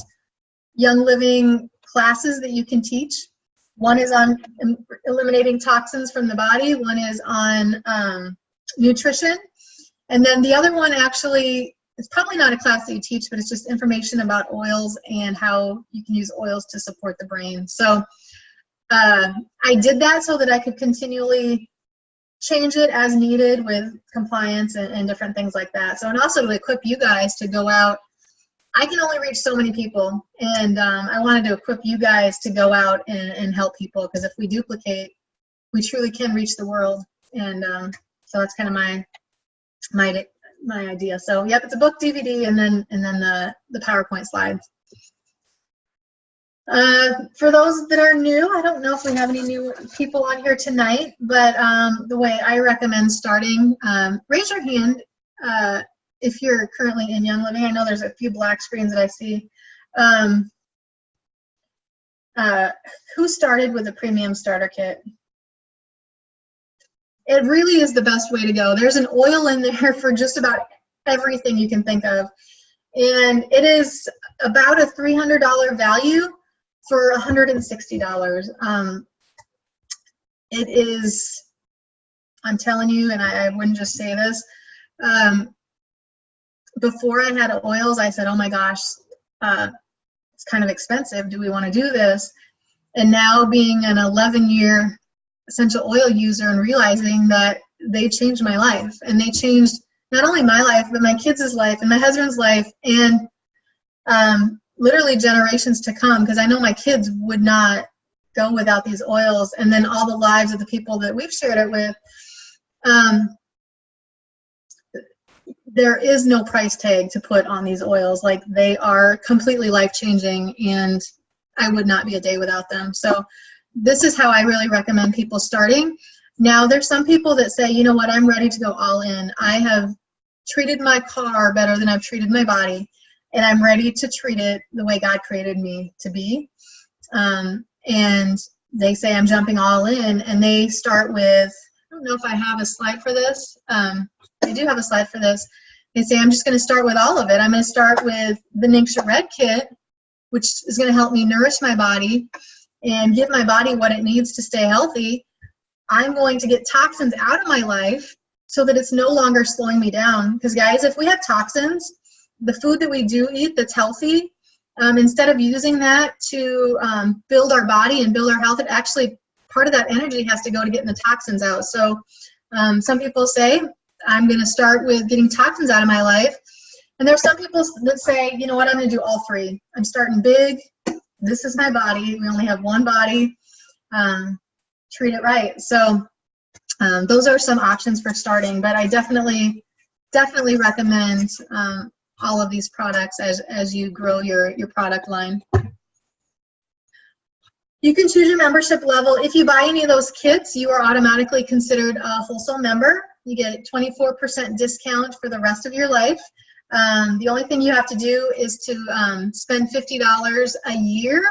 Young Living classes that you can teach. One is on eliminating toxins from the body. One is on nutrition. And then the other one actually, it's probably not a class that you teach, but it's just information about oils and how you can use oils to support the brain. So I did that so that I could continually change it as needed with compliance and different things like that. So, and also to equip you guys to go out. I can only reach so many people, and I wanted to equip you guys to go out and help people, because if we duplicate, we truly can reach the world. And so that's kind of my idea. So yep, it's a book, DVD, and then the PowerPoint slides. For those that are new, I don't know if we have any new people on here tonight, but the way I recommend starting, raise your hand if you're currently in Young Living. I know there's a few black screens that I see. Who started with a premium starter kit? It really is the best way to go. There's an oil in there for just about everything you can think of. And it is about a $300 value for $160. It is, I'm telling you, and I wouldn't just say this, before I had oils, I said, oh my gosh, it's kind of expensive. Do we want to do this? And now being an 11-year essential oil user and realizing that they changed my life, and they changed not only my life, but my kids' life and my husband's life, and literally generations to come, because I know my kids would not go without these oils, and then all the lives of the people that we've shared it with. There is no price tag to put on these oils. Like, they are completely life-changing, and I would not be a day without them. So this is how I really recommend people starting. Now, there's some people that say, you know what, I'm ready to go all in. I have treated my car better than I've treated my body, and I'm ready to treat it the way God created me to be. And they say, I'm jumping all in, and they start with, I don't know if I have a slide for this. I do have a slide for this. They say, I'm just going to start with all of it. I'm going to start with the NYX Red Kit, which is going to help me nourish my body and give my body what it needs to stay healthy. I'm going to get toxins out of my life so that it's no longer slowing me down. Because guys, if we have toxins, the food that we do eat that's healthy, instead of using that to build our body and build our health, it actually, part of that energy has to go to getting the toxins out. So some people say, I'm going to start with getting toxins out of my life. And there's some people that say, you know what, I'm going to do all three. I'm starting big. This is my body. We only have one body. Treat it right. So those are some options for starting. But I definitely recommend all of these products as you grow your product line. You can choose your membership level. If you buy any of those kits, you are automatically considered a wholesale member. You get 24% discount for the rest of your life. The only thing you have to do is to spend $50 a year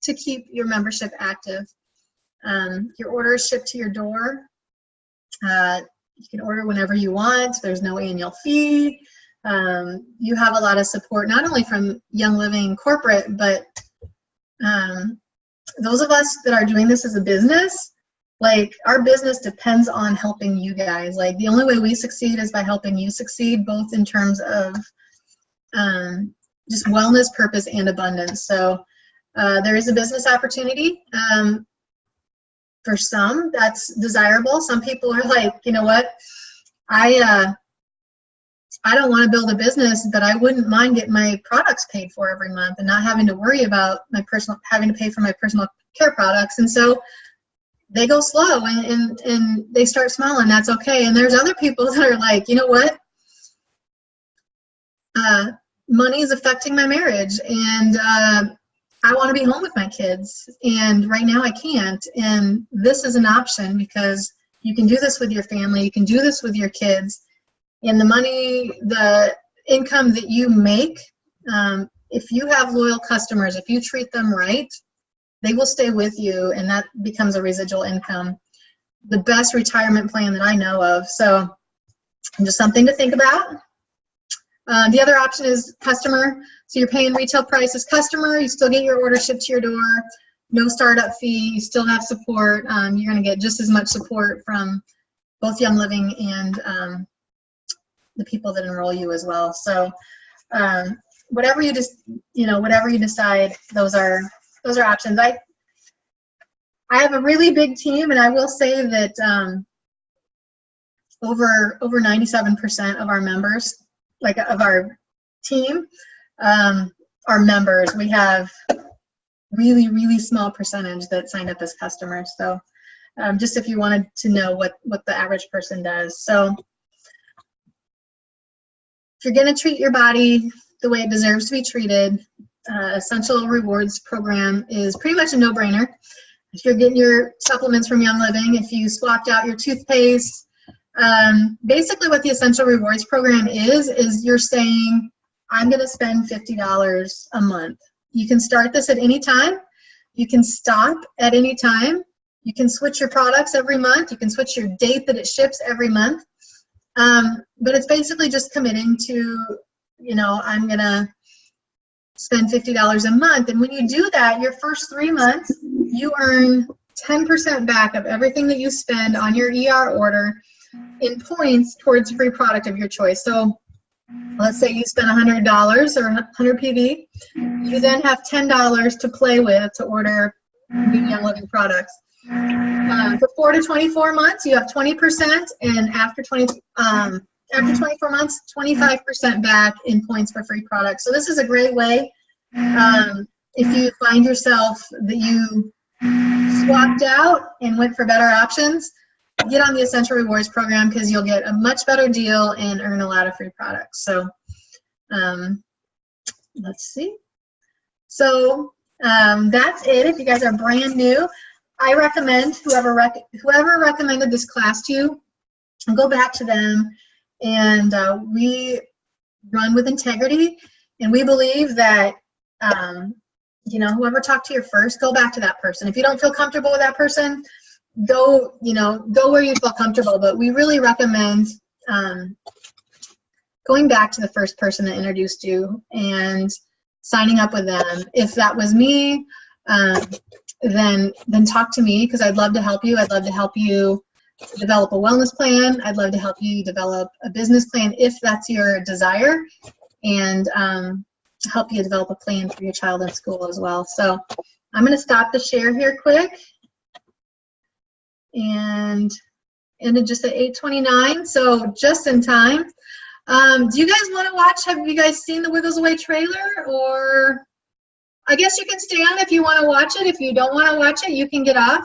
to keep your membership active. Your order is shipped to your door. You can order whenever you want. There's no annual fee. You have a lot of support, not only from Young Living corporate, but those of us that are doing this as a business, like, our business depends on helping you guys. Like, the only way we succeed is by helping you succeed, both in terms of just wellness, purpose, and abundance. So there is a business opportunity. For some, that's desirable. Some people are like, you know what, I don't want to build a business, but I wouldn't mind getting my products paid for every month and not having to worry about having to pay for my personal care products. And so they go slow and they start small, and that's okay. And there's other people that are like, you know what, money is affecting my marriage, and I want to be home with my kids, and right now I can't. And this is an option, because you can do this with your family, you can do this with your kids, and the money, the income that you make, if you have loyal customers, if you treat them right, they will stay with you, and that becomes a residual income. The best retirement plan that I know of. So just something to think about. The other option is customer. So you're paying retail price as customer. You still get your order shipped to your door. No startup fee. You still have support. You're going to get just as much support from both Young Living and the people that enroll you as well. So whatever you decide, those are options. I have a really big team, and I will say that over 97% of our members, like of our team, are members. We have really small percentage that signed up as customers. So just if you wanted to know what the average person does. So if you're going to treat your body the way it deserves to be treated, Essential Rewards program is pretty much a no-brainer. If you're getting your supplements from Young Living, if you swapped out your toothpaste, basically what the Essential Rewards program is you're saying, I'm going to spend $50 a month. You can start this at any time. You can stop at any time. You can switch your products every month. You can switch your date that it ships every month. But it's basically just committing to, you know, I'm going to spend $50 a month. And when you do that, your first 3 months, you earn 10% back of everything that you spend on your ER order in points towards free product of your choice. So let's say you spend $100 or 100 PV. You then have $10 to play with to order new Young Living products. For 4 to 24 months, you have 20%, and after 24 months, 25% back in points for free products. So this is a great way if you find yourself that you swapped out and went for better options, get on the Essential Rewards program because you'll get a much better deal and earn a lot of free products. So let's see. So that's it. If you guys are brand new, I recommend whoever recommended this class to you, go back to them. And we run with integrity, and we believe that you know, whoever talked to you first, go back to that person. If you don't feel comfortable with that person, go where you feel comfortable. But we really recommend going back to the first person that introduced you and signing up with them. If that was me, then talk to me, because I'd love to help you. I'd love to help you develop a wellness plan. I'd love to help you develop a business plan if that's your desire, and help you develop a plan for your child in school as well. So I'm going to stop the share here quick, and ended just at 8:29, so just in time. Do you guys want to watch? Have you guys seen the Wiggles Away trailer? Or I guess you can stay on if you want to watch it. If you don't want to watch it, you can get off.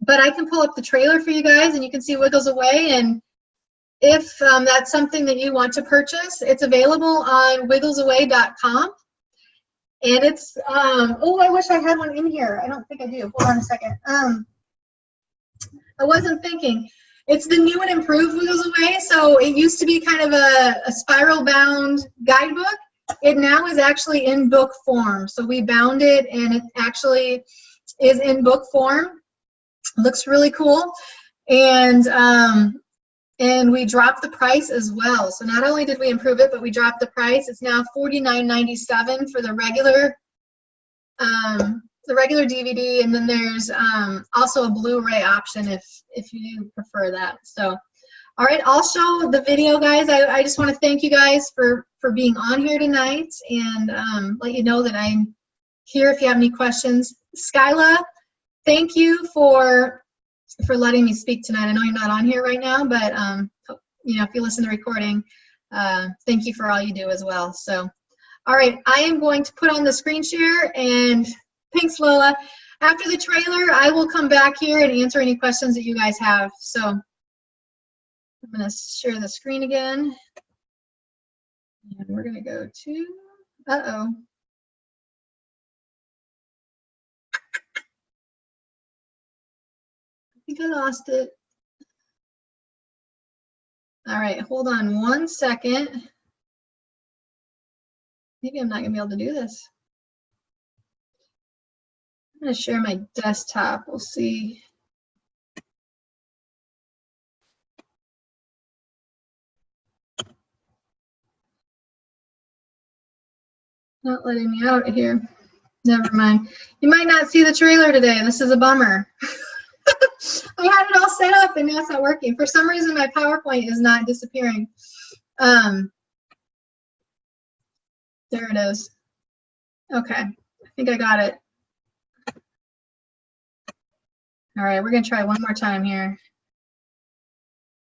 But I can pull up the trailer for you guys, and you can see Wiggles Away. And if that's something that you want to purchase, it's available on wigglesaway.com. And it's, oh, I wish I had one in here. I don't think I do. Hold on a second. I wasn't thinking. It's the new and improved Wiggles Away. So it used to be kind of a spiral-bound guidebook. It now is actually in book form. So we bound it, and it actually is in book form. Looks really cool. And we dropped the price as well. So not only did we improve it, but we dropped the price. It's now $49.97 for the regular DVD, and then there's also a Blu-ray option if you prefer that. So, all right, I'll show the video, guys. I just want to thank you guys for being on here tonight, and let you know that I'm here if you have any questions. Skyla, thank you for letting me speak tonight. I know you're not on here right now, but you know, if you listen to the recording, thank you for all you do as well. So, all right, I am going to put on the screen share, and thanks, Lola. After the trailer, I will come back here and answer any questions that you guys have. So I'm going to share the screen again, and we're going to go to, uh-oh. I think I lost it. All right, hold on 1 second. Maybe I'm not going to be able to do this. I'm going to share my desktop. We'll see. Not letting me out here. Never mind. You might not see the trailer today. This is a bummer. I had it all set up, and now it's not working. For some reason, my PowerPoint is not disappearing. There it is. Okay, I think I got it. All right, we're going to try one more time here.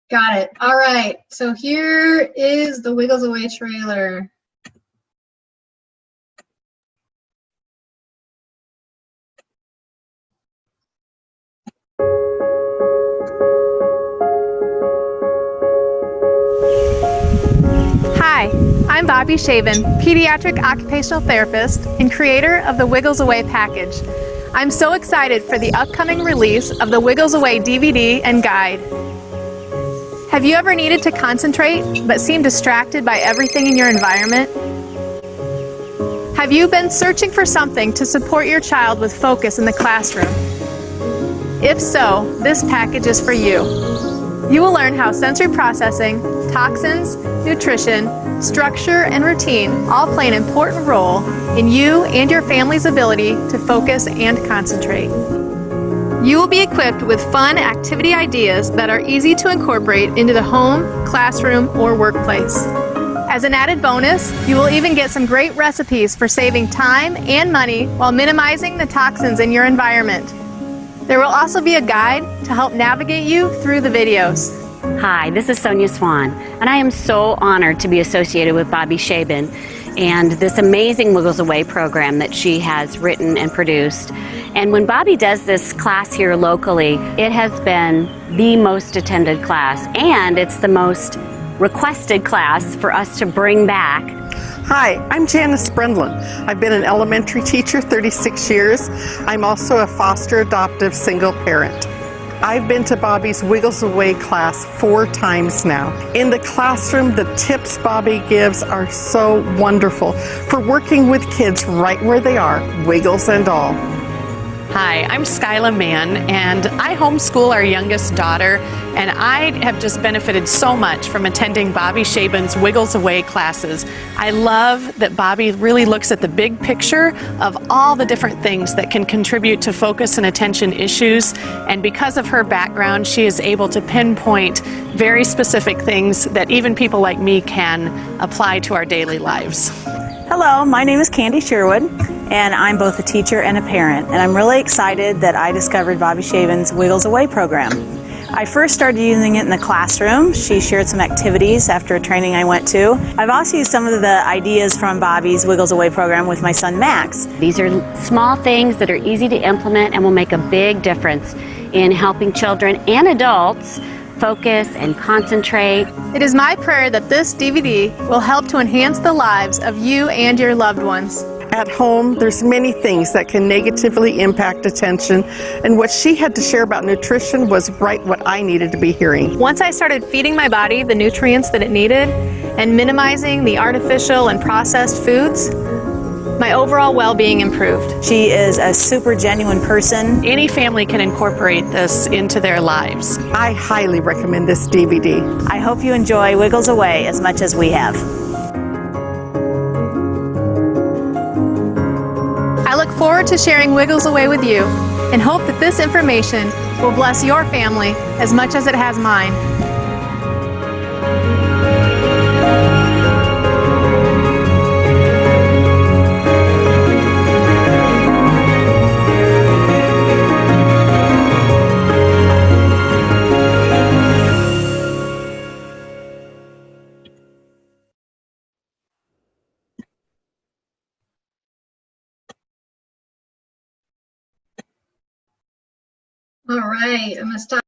Got it. All right, so here is the Wiggles Away trailer. Hi, I'm Bobbi Schaben, pediatric occupational therapist and creator of the Wiggles Away package. I'm so excited for the upcoming release of the Wiggles Away DVD and guide. Have you ever needed to concentrate but seemed distracted by everything in your environment? Have you been searching for something to support your child with focus in the classroom? If so, this package is for you. You will learn how sensory processing, toxins, nutrition, structure, and routine all play an important role in you and your family's ability to focus and concentrate. You will be equipped with fun activity ideas that are easy to incorporate into the home, classroom, or workplace. As an added bonus, you will even get some great recipes for saving time and money while minimizing the toxins in your environment. There will also be a guide to help navigate you through the videos. Hi, this is Sonia Swan, and I am so honored to be associated with Bobbi Schaben and this amazing Wiggles Away program that she has written and produced. And when Bobbi does this class here locally, it has been the most attended class, and it's the most requested class for us to bring back. Hi, I'm Janice Brendlin. I've been an elementary teacher 36 years. I'm also a foster adoptive single parent. I've been to Bobbi's Wiggles Away class 4 times now. In the classroom, the tips Bobbi gives are so wonderful for working with kids right where they are, wiggles and all. Hi, I'm Skyla Mann, and I homeschool our youngest daughter, and I have just benefited so much from attending Bobbi Schaben's Wiggles Away classes. I love that Bobbi really looks at the big picture of all the different things that can contribute to focus and attention issues, and because of her background, she is able to pinpoint very specific things that even people like me can apply to our daily lives. Hello, my name is Candy Sherwood, and I'm both a teacher and a parent, and I'm really excited that I discovered Bobbi Schaben's Wiggles Away program. I first started using it in the classroom. She shared some activities after a training I went to. I've also used some of the ideas from Bobbi's Wiggles Away program with my son Max. These are small things that are easy to implement and will make a big difference in helping children and adults focus and concentrate. It is my prayer that this DVD will help to enhance the lives of you and your loved ones. At home, there's many things that can negatively impact attention, and what she had to share about nutrition was right what I needed to be hearing. Once I started feeding my body the nutrients that it needed and minimizing the artificial and processed foods, my overall well-being improved. She is a super genuine person. Any family can incorporate this into their lives. I highly recommend this DVD. I hope you enjoy Wiggles Away as much as we have. I look forward to sharing Wiggles Away with you and hope that this information will bless your family as much as it has mine. All right, I'm going to stop.